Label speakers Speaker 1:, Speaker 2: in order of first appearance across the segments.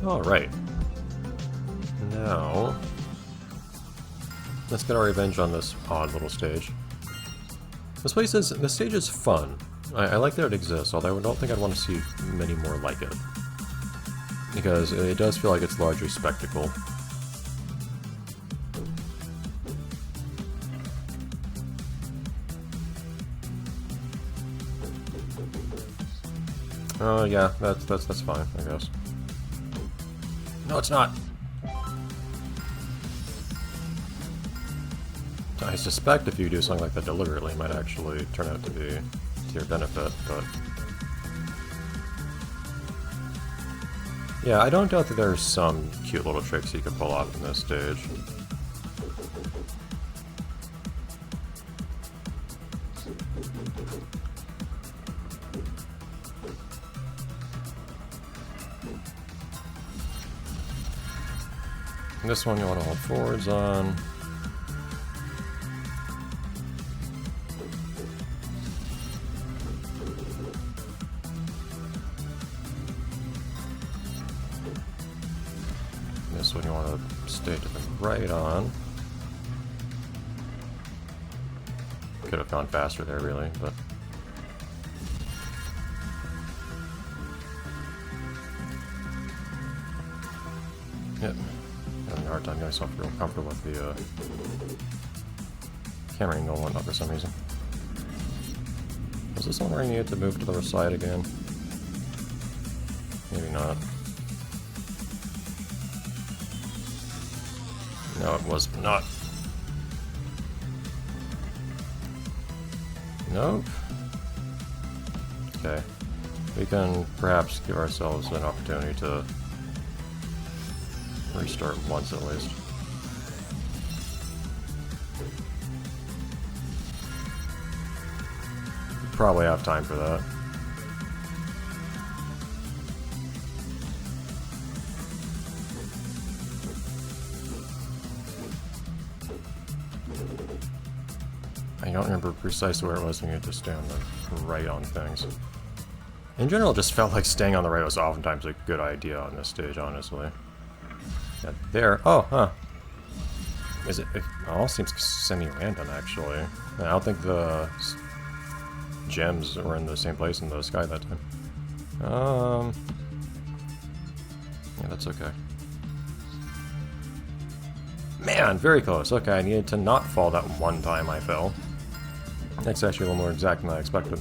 Speaker 1: Alright. Now, let's get our revenge on this odd little stage. This stage is fun. I like that it exists, although I don't think I'd want to see many more like it. Because it does feel like it's largely spectacle. Oh yeah, that's fine, I guess. No, it's not! I suspect if you do something like that deliberately, it might actually turn out to be to your benefit, but... Yeah, I don't doubt that there's some cute little tricks you can pull off in this stage. This one you want to hold forwards on. This one you want to stay to the right on. Could have gone faster there, really, but... Yep. Having a hard time getting myself real comfortable with the camera angle and whatnot for some reason. Was this one where I needed to move to the other side again? Maybe not. No, it was not. Nope. Okay. We can perhaps give ourselves an opportunity to restart once at least. Probably have time for that. I don't remember precisely where it was when you had to stay on the right on things. In general, it just felt like staying on the right was oftentimes a good idea on this stage, honestly. Yeah, there. Oh, huh. It all seems semi-random, actually. I don't think the gems were in the same place in the sky that time. Yeah, that's okay. Man, very close. Okay, I needed to not fall that one time I fell. That's actually a little more exact than I expected.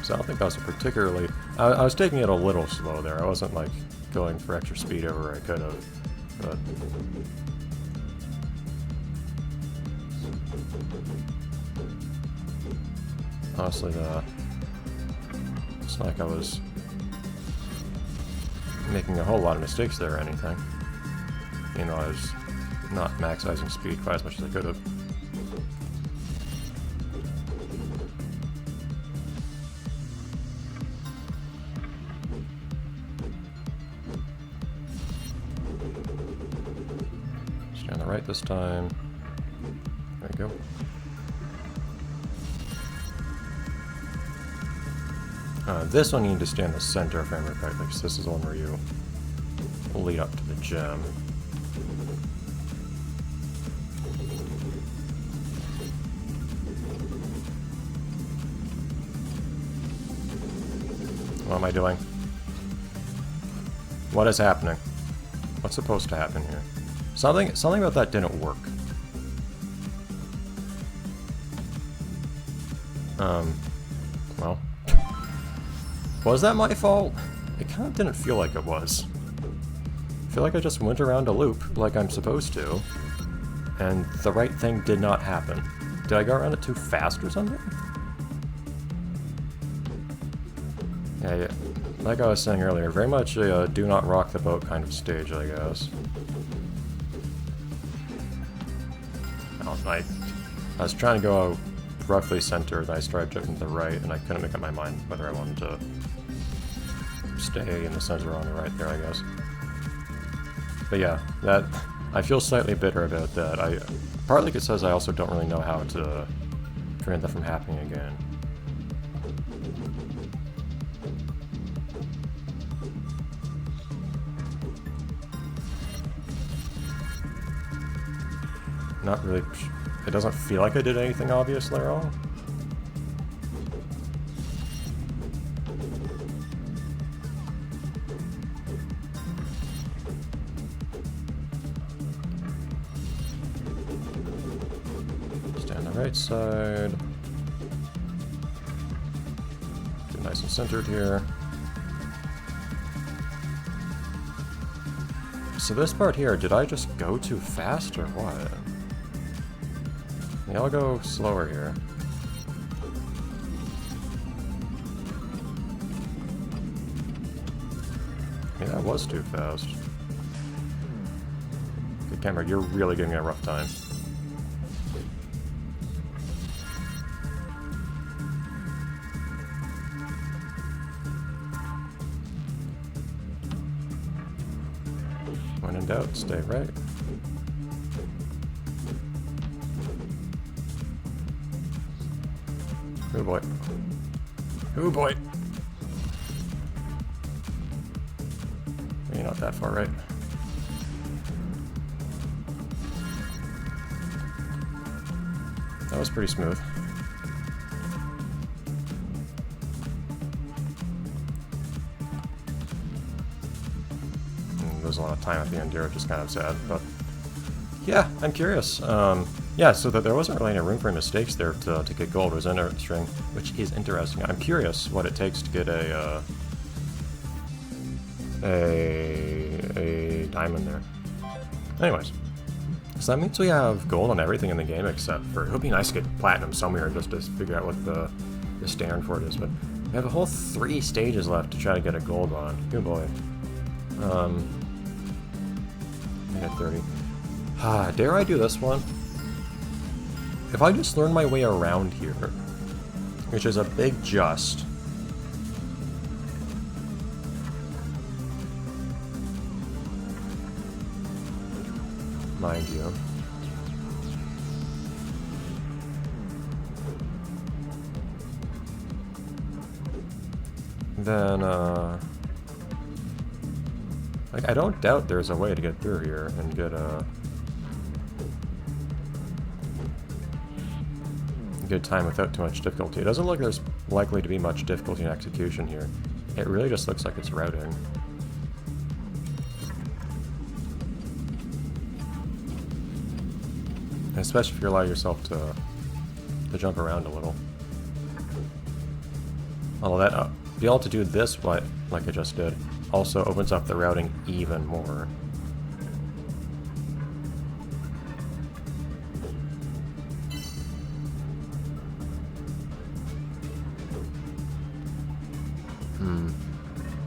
Speaker 1: So I don't think that was a particularly... I was taking it a little slow there. I wasn't, like, going for extra speed over I could have. But... honestly, it's not like I was making a whole lot of mistakes there or anything. You know, I was not maximizing speed quite as much as I could have. Stay on the right this time. There we go. This one you need to stay in the center if I remember correctly, because this is the one where you lead up to the gem. What am I doing? What is happening? What's supposed to happen here? Something about that didn't work. Well. Was that my fault? It kind of didn't feel like it was. I feel like I just went around a loop like I'm supposed to, and the right thing did not happen. Did I go around it too fast or something? Yeah. Like I was saying earlier, very much a do not rock the boat kind of stage, I guess. I was trying to go roughly center, then I started drifting to the right, and I couldn't make up my mind whether I wanted to stay in the center or on the right there, I guess. But yeah, I feel slightly bitter about that. Partly because I also don't really know how to prevent that from happening again. Not really... It doesn't feel like I did anything obviously wrong. Stay on the right side. Get nice and centered here. So this part here, did I just go too fast or what? Yeah, I'll go slower here. I mean, that was too fast. Good camera, you're really giving me a rough time. When in doubt, stay right. Oh boy. Oh boy! Maybe not that far right. That was pretty smooth. There's a lot of time at the end here, which is kind of sad, but yeah, I'm curious. Yeah, so that there wasn't really any room for mistakes there to get gold, which is interesting. I'm curious what it takes to get a diamond there. Anyways, so that means we have gold on everything in the game except for, it would be nice to get platinum somewhere just to figure out what the standard for it is, but we have a whole 3 stages left to try to get a gold one. Good boy. Minute 30. Dare I do this one? If I just learn my way around here, which is a big just. Mind you. Then, like, I don't doubt there's a way to get through here and get a good time without too much difficulty. It doesn't look like there's likely to be much difficulty in execution here. It really just looks like it's routing. Especially if you allow yourself to jump around a little. Although that, be able to do this, like I just did, also opens up the routing even more.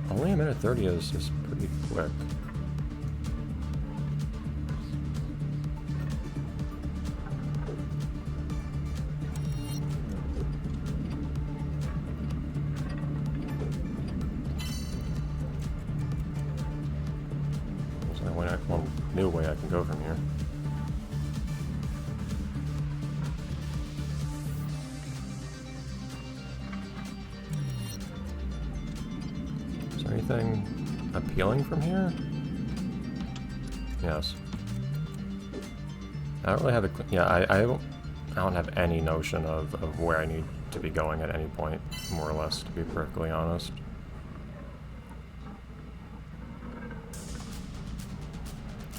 Speaker 1: Only a minute 30 is pretty quick. So one new way I can go from here. Anything appealing from here? Yes. I don't really have a... Yeah, I don't have any notion of where I need to be going at any point, more or less, to be perfectly honest.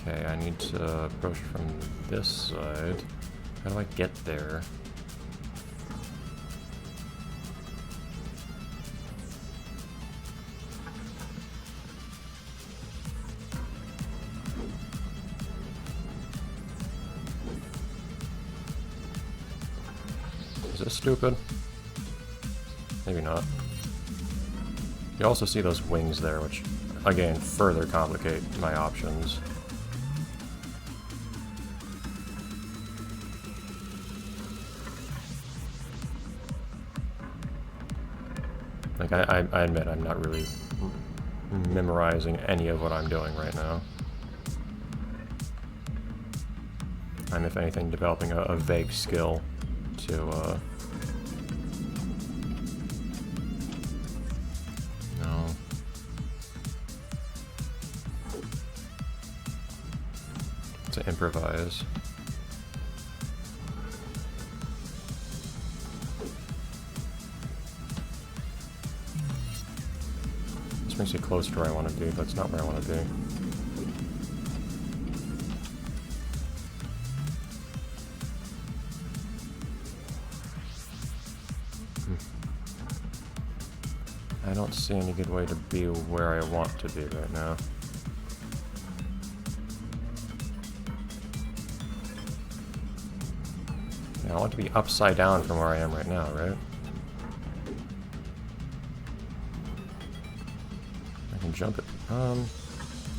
Speaker 1: Okay, I need to approach from this side. How do I get there? Is this stupid? Maybe not. You also see those wings there, which, again, further complicate my options. Like, I admit I'm not really memorizing any of what I'm doing right now. I'm, if anything, developing a vague skill to, no. To improvise. brings me closer to where I want to be, but it's not where I want to be. I don't see any good way to be where I want to be right now. Yeah, I want to be upside down from where I am right now, right? I can jump it.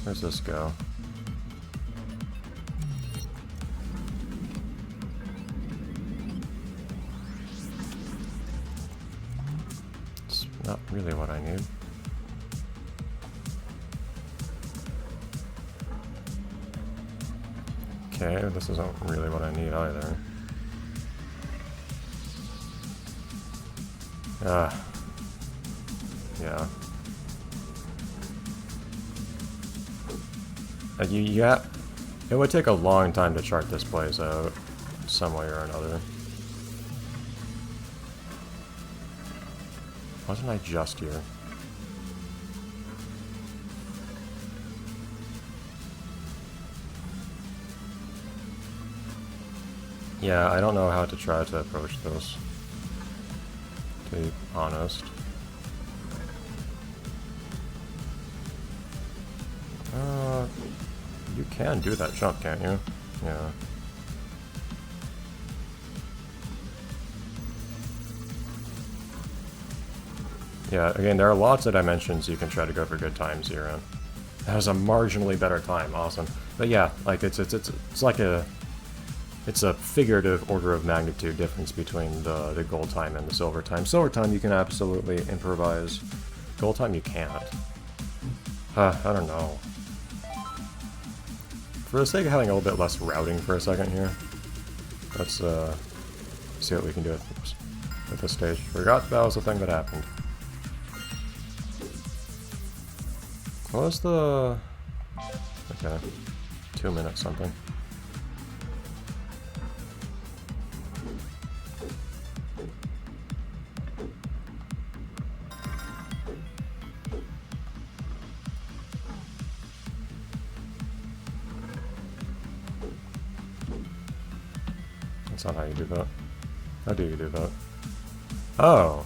Speaker 1: Where's this go? It's not really what I need. Okay, this isn't really what I need either. Yeah. It would take a long time to chart this place out, some way or another. Wasn't I just here? Yeah, I don't know how to try to approach this, to be honest. You can do that jump, can't you? Yeah. Yeah, again, there are lots of dimensions you can try to go for good times here, and that was a marginally better time, awesome. But yeah, like it's like it's a figurative order of magnitude difference between the gold time and the silver time. Silver time you can absolutely improvise. Gold time you can't. I don't know. For the sake of having a little bit less routing for a second here, let's see what we can do with this stage. Forgot that was the thing that happened. What was the... Okay, 2 minutes something. That's not how you do that. How do you do that? Oh!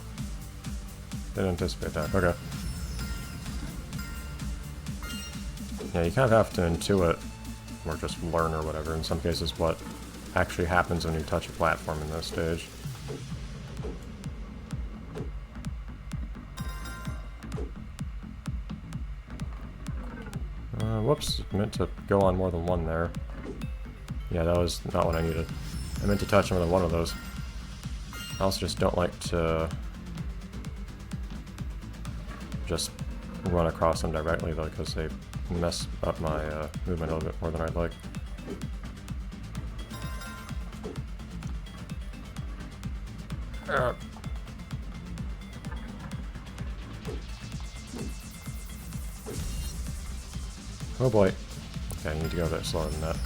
Speaker 1: Didn't anticipate that. Okay. Yeah, you kind of have to intuit, or just learn or whatever, in some cases, what actually happens when you touch a platform in this stage. Whoops, meant to go on more than one there. Yeah, that was not what I needed. I meant to touch more than one of those. I also just don't like to just run across them directly, though, because they mess up my movement a little bit more than I'd like. Oh boy. Okay, I need to go a bit slower than that.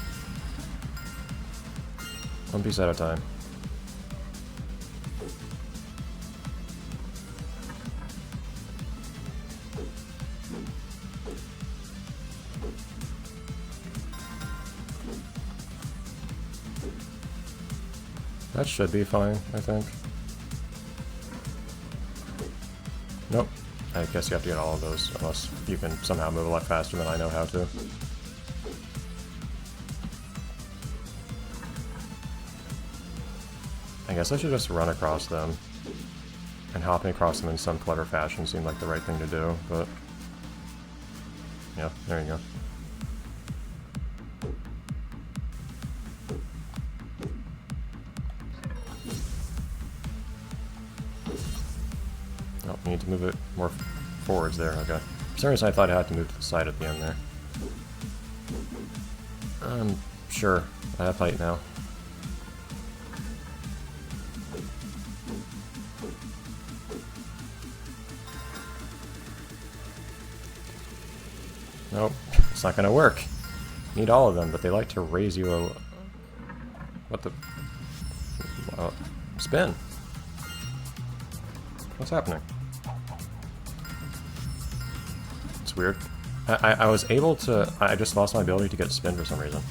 Speaker 1: One piece at a time. That should be fine, I think. Nope. I guess you have to get all of those, unless you can somehow move a lot faster than I know how to. I guess I should just run across them. And hopping across them in some clever fashion seemed like the right thing to do, but... yeah, there you go. Oh, we need to move it more forwards there, okay. For some reason I thought I had to move to the side at the end there. Sure, I have height now. Nope, it's not gonna work. Need all of them, but they like to raise you a... what the... spin. What's happening? That's weird. I was able to... I just lost my ability to get spin for some reason.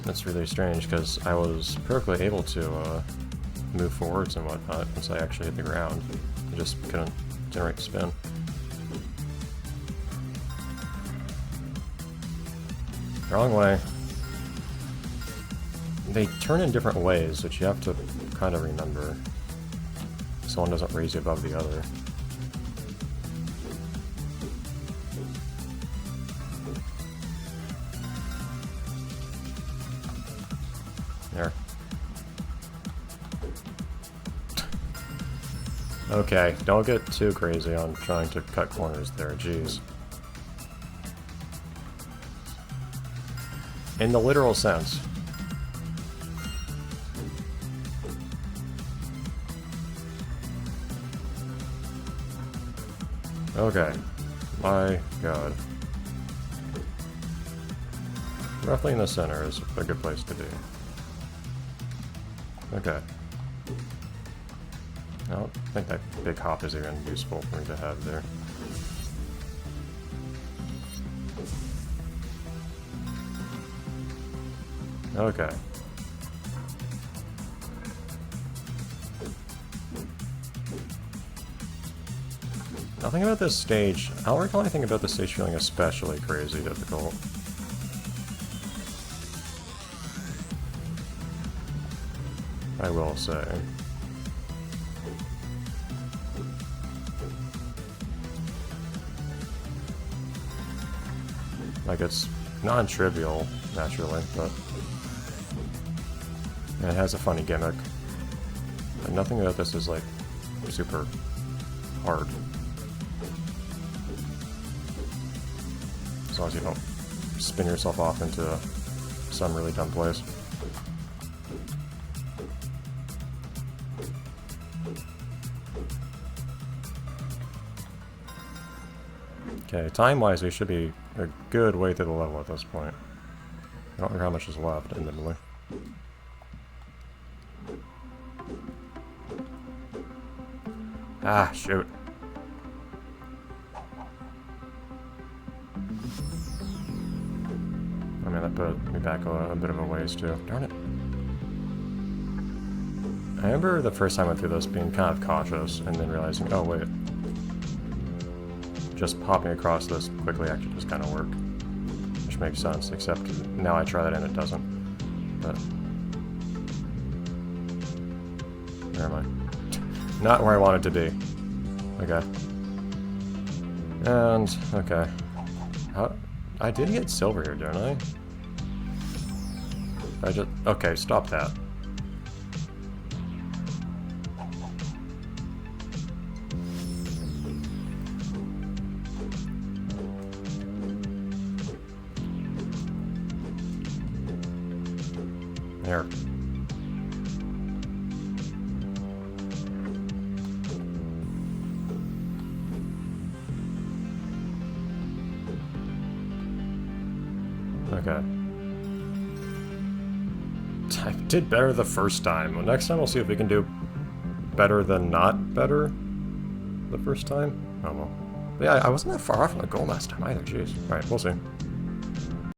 Speaker 1: That's really strange, because I was perfectly able to move forwards and whatnot once I actually hit the ground. I just couldn't generate spin. Wrong way. They turn in different ways, which you have to kind of remember. So one doesn't raise you above the other. There. Okay, don't get too crazy on trying to cut corners there, jeez. In the literal sense. Okay. My god. Roughly in the center is a good place to be. Okay. I don't think that big hop is even useful for me to have there. Okay. Nothing about this stage. I don't recall anything about this stage feeling especially crazy difficult. I will say. Like, it's non-trivial, naturally, but it has a funny gimmick. And nothing about this is, like, super hard. As long as you don't spin yourself off into some really dumb place. Okay, time-wise, we should be a good way through the level at this point. I don't know how much is left, admittedly. Ah, shoot. I mean, that put me back a bit of a ways, too. Darn it. I remember the first time I went through this being kind of cautious, and then realizing, oh, wait. Just popping across this quickly actually does kind of work. Which makes sense, except now I try that and it doesn't. But... where am I? Not where I wanted to be. Okay. And, okay. I did get silver here, didn't I? Okay, stop that. There. Okay. I did better the first time. Well, next time we'll see if we can do better than not better the first time. Oh well. But yeah, I wasn't that far off from the goal last time either, jeez. Alright, we'll see.